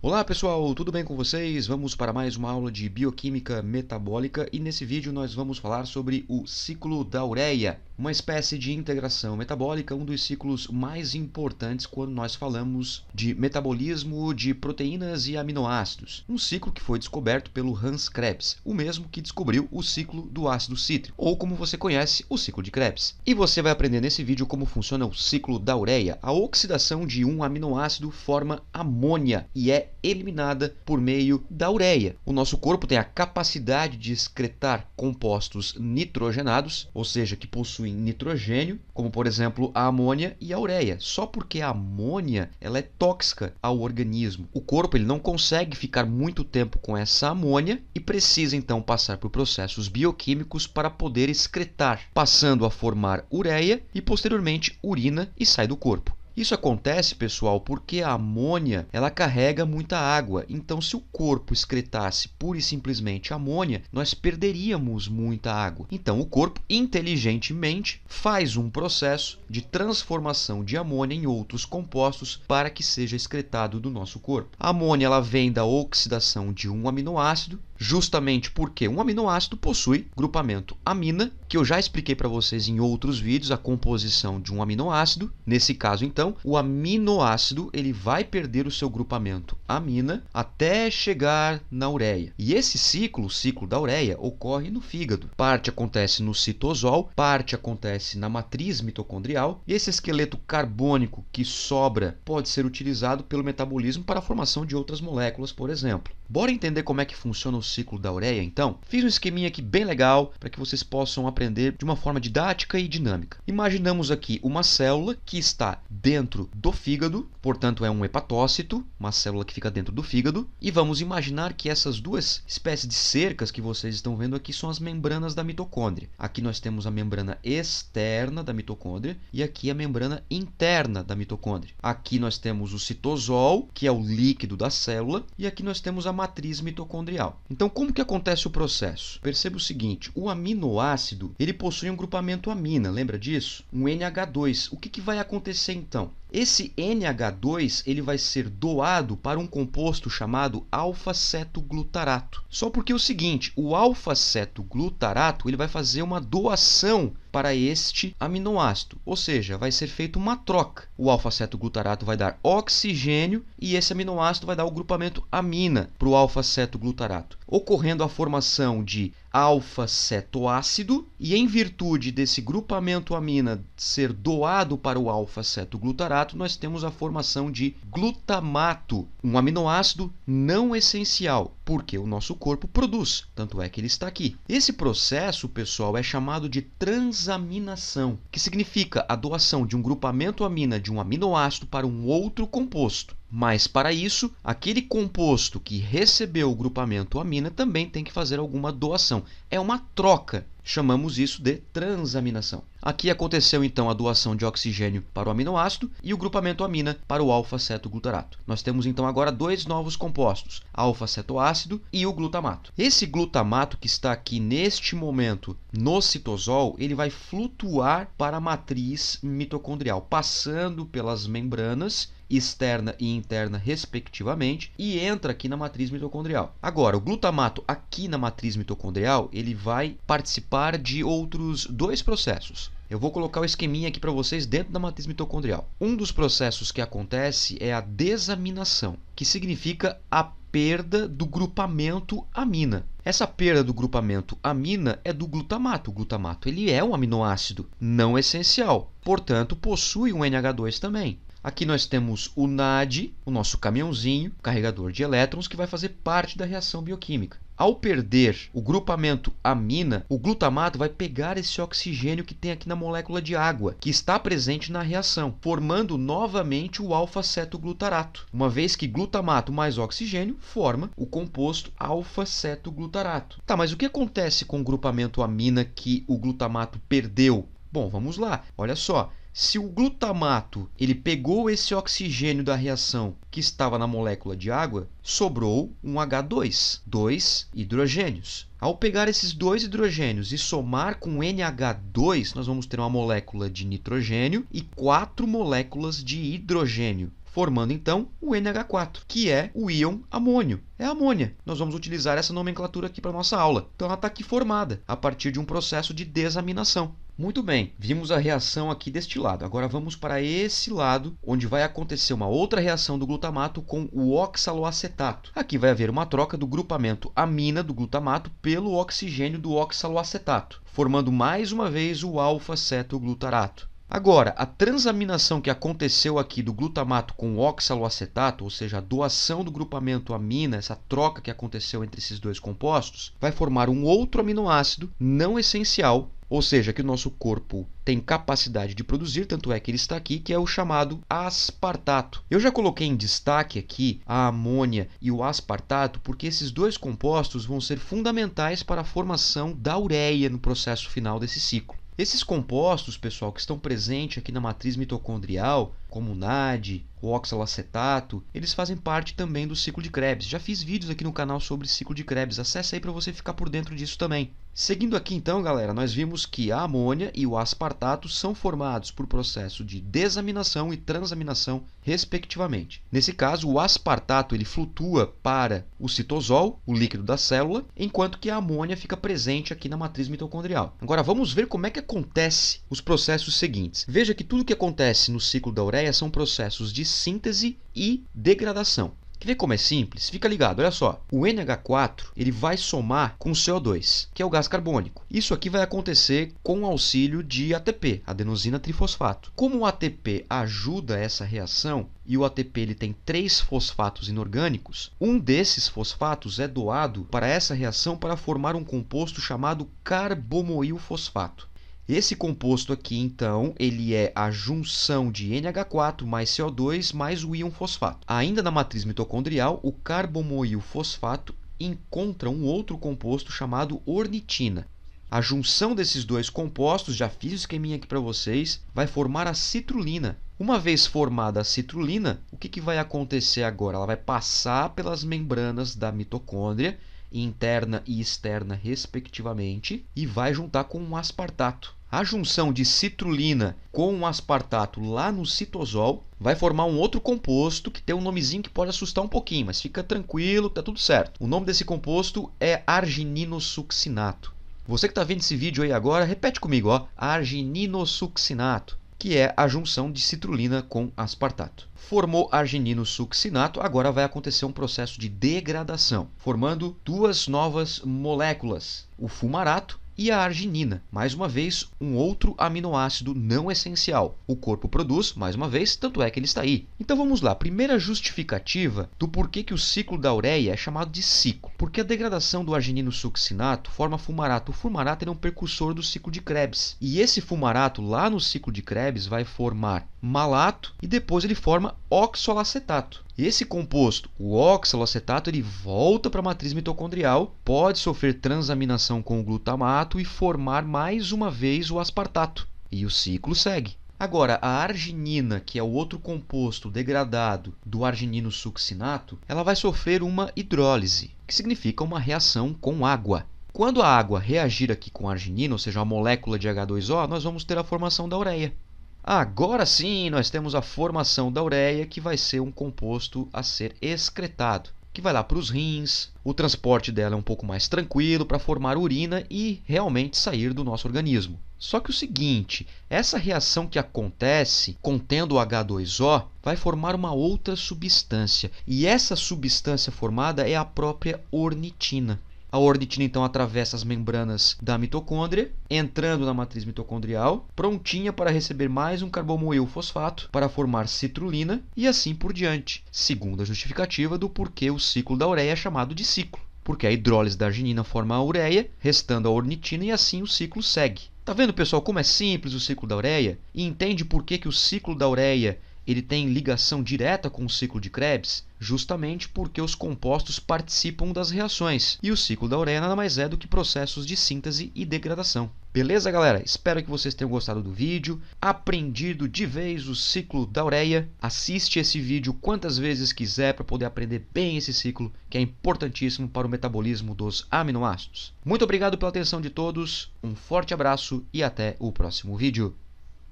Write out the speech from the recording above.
Olá pessoal, tudo bem com vocês? Vamos para mais uma aula de bioquímica metabólica e nesse vídeo nós vamos falar sobre o ciclo da ureia, uma espécie de integração metabólica, um dos ciclos mais importantes quando nós falamos de metabolismo de proteínas e aminoácidos. Um ciclo que foi descoberto pelo Hans Krebs, o mesmo que descobriu o ciclo do ácido cítrico, ou como você conhece, o ciclo de Krebs. E você vai aprender nesse vídeo como funciona o ciclo da ureia. A oxidação de um aminoácido forma amônia e é eliminada por meio da ureia. O nosso corpo tem a capacidade de excretar compostos nitrogenados, ou seja, que possuem nitrogênio, como por exemplo a amônia e a ureia. Só porque a amônia ela é tóxica ao organismo. O corpo ele não consegue ficar muito tempo com essa amônia e precisa então passar por processos bioquímicos para poder excretar, passando a formar ureia e posteriormente urina e sai do corpo. Isso acontece, pessoal, porque a amônia ela carrega muita água. Então, se o corpo excretasse pura e simplesmente amônia, nós perderíamos muita água. Então, o corpo inteligentemente faz um processo de transformação de amônia em outros compostos para que seja excretado do nosso corpo. A amônia ela vem da oxidação de um aminoácido, justamente porque um aminoácido possui grupamento amina, que eu já expliquei para vocês em outros vídeos a composição de um aminoácido. Nesse caso, então, o aminoácido ele vai perder o seu grupamento amina até chegar na ureia. E esse ciclo, o ciclo da ureia, ocorre no fígado. Parte acontece no citosol, parte acontece na matriz mitocondrial, e esse esqueleto carbônico que sobra pode ser utilizado pelo metabolismo para a formação de outras moléculas, por exemplo. Bora entender como é que funciona o ciclo da ureia, então? Fiz um esqueminha aqui bem legal para que vocês possam aprender de uma forma didática e dinâmica. Imaginamos aqui uma célula que está dentro do fígado, portanto é um hepatócito, uma célula que fica dentro do fígado, e vamos imaginar que essas duas espécies de cercas que vocês estão vendo aqui são as membranas da mitocôndria. Aqui nós temos a membrana externa da mitocôndria e aqui a membrana interna da mitocôndria. Aqui nós temos o citosol, que é o líquido da célula, e aqui nós temos a matriz mitocondrial. Então, como que acontece o processo? Perceba o seguinte, o aminoácido, ele possui um grupamento amina, lembra disso? Um NH2. O que vai acontecer então? Esse NH2 ele vai ser doado para um composto chamado alfa-cetoglutarato. Só porque é o seguinte, o alfa-cetoglutarato ele vai fazer uma doação para este aminoácido, ou seja, vai ser feita uma troca. O alfa-cetoglutarato vai dar oxigênio e esse aminoácido vai dar o grupamento amina para o alfa-cetoglutarato, ocorrendo a formação de alfa-cetoácido, e em virtude desse grupamento amina ser doado para o alfa-cetoglutarato, nós temos a formação de glutamato, um aminoácido não essencial, porque o nosso corpo produz, tanto é que ele está aqui. Esse processo, pessoal, é chamado de transaminação, que significa a doação de um grupamento amina de um aminoácido para um outro composto. Mas para isso, aquele composto que recebeu o grupamento amina também tem que fazer alguma doação. É uma troca. Chamamos isso de transaminação. Aqui aconteceu então a doação de oxigênio para o aminoácido e o grupamento amina para o alfa-cetoglutarato. Nós temos então agora dois novos compostos, alfa-cetoácido e o glutamato. Esse glutamato que está aqui neste momento no citosol, ele vai flutuar para a matriz mitocondrial, passando pelas membranas externa e interna respectivamente, e entra aqui na matriz mitocondrial. Agora, o glutamato aqui na matriz mitocondrial, ele vai participar de outros dois processos. Eu vou colocar o esqueminha aqui para vocês dentro da matriz mitocondrial. Um dos processos que acontece é a desaminação, que significa a perda do grupamento amina. Essa perda do grupamento amina é do glutamato. O glutamato ele é um aminoácido não essencial, portanto, possui um NH2 também. Aqui nós temos o NAD, o nosso caminhãozinho, carregador de elétrons, que vai fazer parte da reação bioquímica. Ao perder o grupamento amina, o glutamato vai pegar esse oxigênio que tem aqui na molécula de água, que está presente na reação, formando novamente o alfa-cetoglutarato. Uma vez que glutamato mais oxigênio forma o composto alfa-cetoglutarato. Tá, mas o que acontece com o grupamento amina que o glutamato perdeu? Bom, vamos lá. Olha só. Se o glutamato ele pegou esse oxigênio da reação que estava na molécula de água, sobrou um H2, dois hidrogênios. Ao pegar esses dois hidrogênios e somar com NH2, nós vamos ter uma molécula de nitrogênio e 4 moléculas de hidrogênio, formando então o NH4, que é o íon amônio. É amônia. Nós vamos utilizar essa nomenclatura aqui para nossa aula. Então ela está aqui formada a partir de um processo de desaminação. Muito bem, vimos a reação aqui deste lado. Agora vamos para esse lado, onde vai acontecer uma outra reação do glutamato com o oxaloacetato. Aqui vai haver uma troca do grupamento amina do glutamato pelo oxigênio do oxaloacetato, formando mais uma vez o alfa-cetoglutarato. Agora, a transaminação que aconteceu aqui do glutamato com o oxaloacetato, ou seja, a doação do grupamento amina, essa troca que aconteceu entre esses dois compostos, vai formar um outro aminoácido não essencial, ou seja, que o nosso corpo tem capacidade de produzir, tanto é que ele está aqui, que é o chamado aspartato. Eu já coloquei em destaque aqui a amônia e o aspartato, porque esses dois compostos vão ser fundamentais para a formação da ureia no processo final desse ciclo. Esses compostos, pessoal, que estão presentes aqui na matriz mitocondrial, como o NAD, o oxalacetato, eles fazem parte também do ciclo de Krebs. Já fiz vídeos aqui no canal sobre ciclo de Krebs. Acesse aí para você ficar por dentro disso também. Seguindo aqui então, galera, nós vimos que a amônia e o aspartato são formados por processo de desaminação e transaminação, respectivamente. Nesse caso, o aspartato ele flutua para o citosol, o líquido da célula, enquanto que a amônia fica presente aqui na matriz mitocondrial. Agora vamos ver como é que acontece os processos seguintes. Veja que tudo que acontece no ciclo da ureia são processos de síntese e degradação. Quer ver como é simples? Fica ligado, olha só. O NH4 ele vai somar com o CO2, que é o gás carbônico. Isso aqui vai acontecer com o auxílio de ATP, adenosina trifosfato. Como o ATP ajuda essa reação e o ATP ele tem 3 fosfatos inorgânicos, um desses fosfatos é doado para essa reação para formar um composto chamado carbomoilfosfato. Esse composto aqui, então, ele é a junção de NH4 mais CO2 mais o íon fosfato. Ainda na matriz mitocondrial, o carbomoilfosfato encontra um outro composto chamado ornitina. A junção desses dois compostos, já fiz o esqueminha aqui para vocês, vai formar a citrulina. Uma vez formada a citrulina, o que vai acontecer agora? Ela vai passar pelas membranas da mitocôndria, interna e externa, respectivamente, e vai juntar com um aspartato. A junção de citrulina com um aspartato lá no citosol vai formar um outro composto que tem um nomezinho que pode assustar um pouquinho, mas fica tranquilo, tá tudo certo. O nome desse composto é argininosuccinato. Você que está vendo esse vídeo aí agora, repete comigo, ó, argininosuccinato, que é a junção de citrulina com aspartato. Formou argininosuccinato, agora vai acontecer um processo de degradação, formando duas novas moléculas, o fumarato e a arginina. Mais uma vez, um outro aminoácido não essencial. O corpo produz, mais uma vez, tanto é que ele está aí. Então vamos lá. Primeira justificativa do porquê que o ciclo da ureia é chamado de ciclo. Porque a degradação do argininosuccinato forma fumarato. O fumarato é um precursor do ciclo de Krebs. E esse fumarato, lá no ciclo de Krebs, vai formar malato e depois ele forma oxalacetato. Esse composto, o oxalacetato, ele volta para a matriz mitocondrial, pode sofrer transaminação com o glutamato e formar mais uma vez o aspartato. E o ciclo segue. Agora, a arginina, que é o outro composto degradado do argininosuccinato, ela vai sofrer uma hidrólise, que significa uma reação com água. Quando a água reagir aqui com a arginina, ou seja, a molécula de H2O, nós vamos ter a formação da ureia. Agora sim, nós temos a formação da ureia, que vai ser um composto a ser excretado, que vai lá para os rins. O transporte dela é um pouco mais tranquilo para formar urina e realmente sair do nosso organismo. Só que o seguinte, essa reação que acontece contendo o H2O vai formar uma outra substância. E essa substância formada é a própria ornitina. A ornitina, então, atravessa as membranas da mitocôndria, entrando na matriz mitocondrial, prontinha para receber mais um carbomoilfosfato para formar citrulina e assim por diante. Segunda justificativa do porquê o ciclo da ureia é chamado de ciclo. Porque a hidrólise da arginina forma a ureia, restando a ornitina, e assim o ciclo segue. Tá vendo, pessoal, como é simples o ciclo da ureia? E entende por que o ciclo da ureia ele tem ligação direta com o ciclo de Krebs? Justamente porque os compostos participam das reações. E o ciclo da ureia nada mais é do que processos de síntese e degradação. Beleza, galera? Espero que vocês tenham gostado do vídeo, aprendido de vez o ciclo da ureia. Assiste esse vídeo quantas vezes quiser para poder aprender bem esse ciclo, que é importantíssimo para o metabolismo dos aminoácidos. Muito obrigado pela atenção de todos, um forte abraço e até o próximo vídeo.